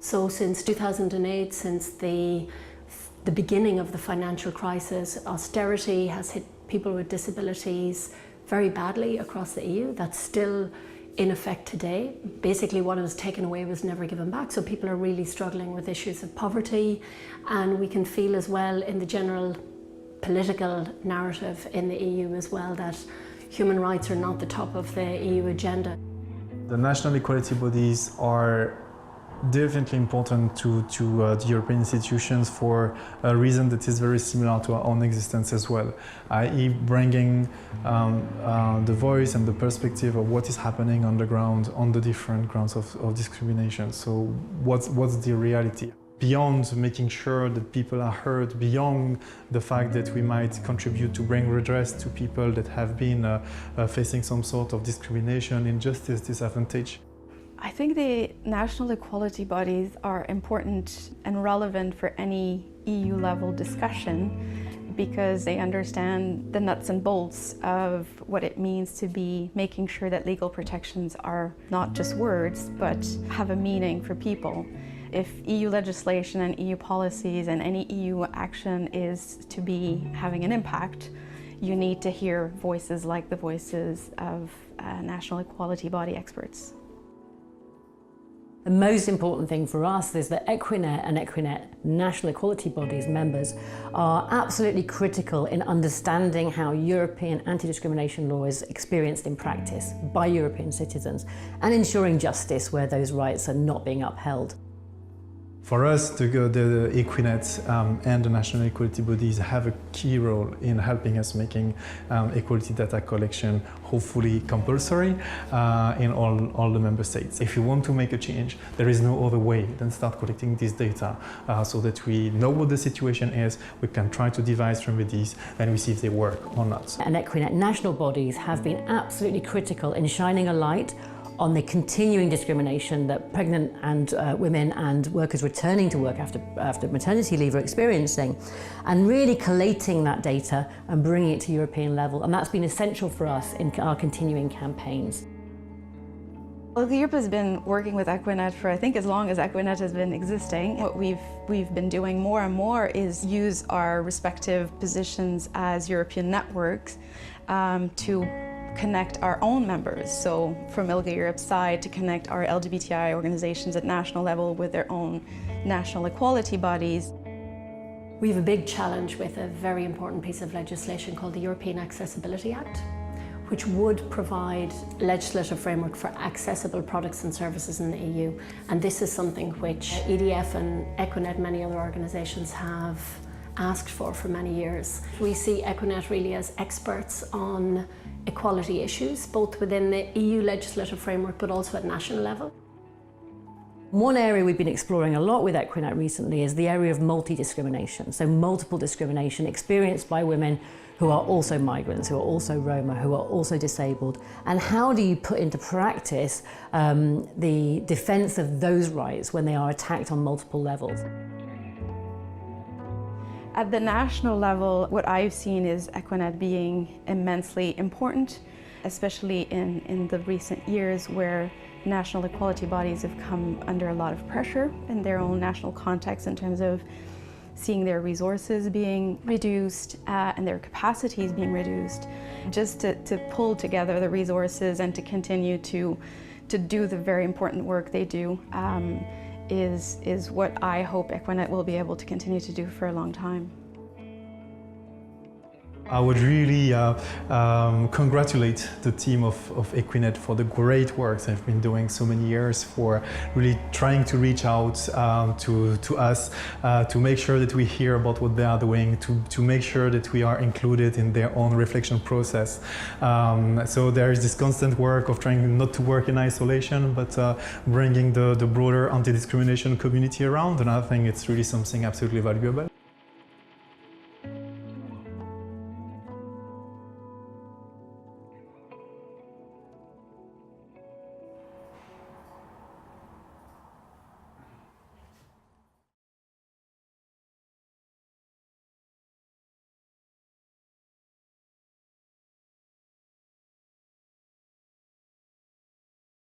So since 2008, since the beginning of the financial crisis, austerity has hit people with disabilities very badly across the EU. That's still in effect today. Basically what was taken away was never given back. So people are really struggling with issues of poverty, and we can feel as well in the general political narrative in the EU as well that human rights are not the top of the EU agenda. The national equality bodies are definitely important to the European institutions for a reason that is very similar to our own existence as well, i.e. bringing the voice and the perspective of what is happening on the ground on the different grounds of discrimination. So what's the reality? Beyond making sure that people are heard, beyond the fact that we might contribute to bring redress to people that have been facing some sort of discrimination, injustice, disadvantage. I think the national equality bodies are important and relevant for any EU-level discussion because they understand the nuts and bolts of what it means to be making sure that legal protections are not just words, but have a meaning for people. If EU legislation and EU policies and any EU action is to be having an impact, you need to hear voices like the voices of national equality body experts. The most important thing for us is that Equinet and Equinet national equality bodies members are absolutely critical in understanding how European anti-discrimination law is experienced in practice by European citizens and ensuring justice where those rights are not being upheld. For us, the Equinet and the national equality bodies have a key role in helping us making equality data collection hopefully compulsory in all the member states. If you want to make a change, there is no other way than start collecting this data so that we know what the situation is, we can try to devise remedies and we see if they work or not. And Equinet national bodies have been absolutely critical in shining a light on the continuing discrimination that pregnant and women and workers returning to work after maternity leave are experiencing, and really collating that data and bringing it to European level. And that's been essential for us in our continuing campaigns. ILGA Europe has been working with Equinet for I think as long as Equinet has been existing. What we've been doing more and more is use our respective positions as European networks to connect our own members. So from ILGA Europe's side to connect our LGBTI organizations at national level with their own national equality bodies. We have a big challenge with a very important piece of legislation called the European Accessibility Act, which would provide legislative framework for accessible products and services in the EU. And this is something which EDF and Equinet and many other organizations have asked for many years. We see Equinet really as experts on equality issues, both within the EU legislative framework but also at national level. One area we've been exploring a lot with Equinet recently is the area of multi-discrimination, so multiple discrimination experienced by women who are also migrants, who are also Roma, who are also disabled, and how do you put into practice the defence of those rights when they are attacked on multiple levels? At the national level, what I've seen is Equinet being immensely important, especially in the recent years where national equality bodies have come under a lot of pressure in their own national context in terms of seeing their resources being reduced and their capacities being reduced. Just to pull together the resources and to continue to do the very important work they do is what I hope Equinet will be able to continue to do for a long time. I would really congratulate the team of Equinet for the great work they've been doing so many years, for really trying to reach out to us, to make sure that we hear about what they are doing, to make sure that we are included in their own reflection process. So there is this constant work of trying not to work in isolation, but bringing the broader anti-discrimination community around, and I think it's really something absolutely valuable.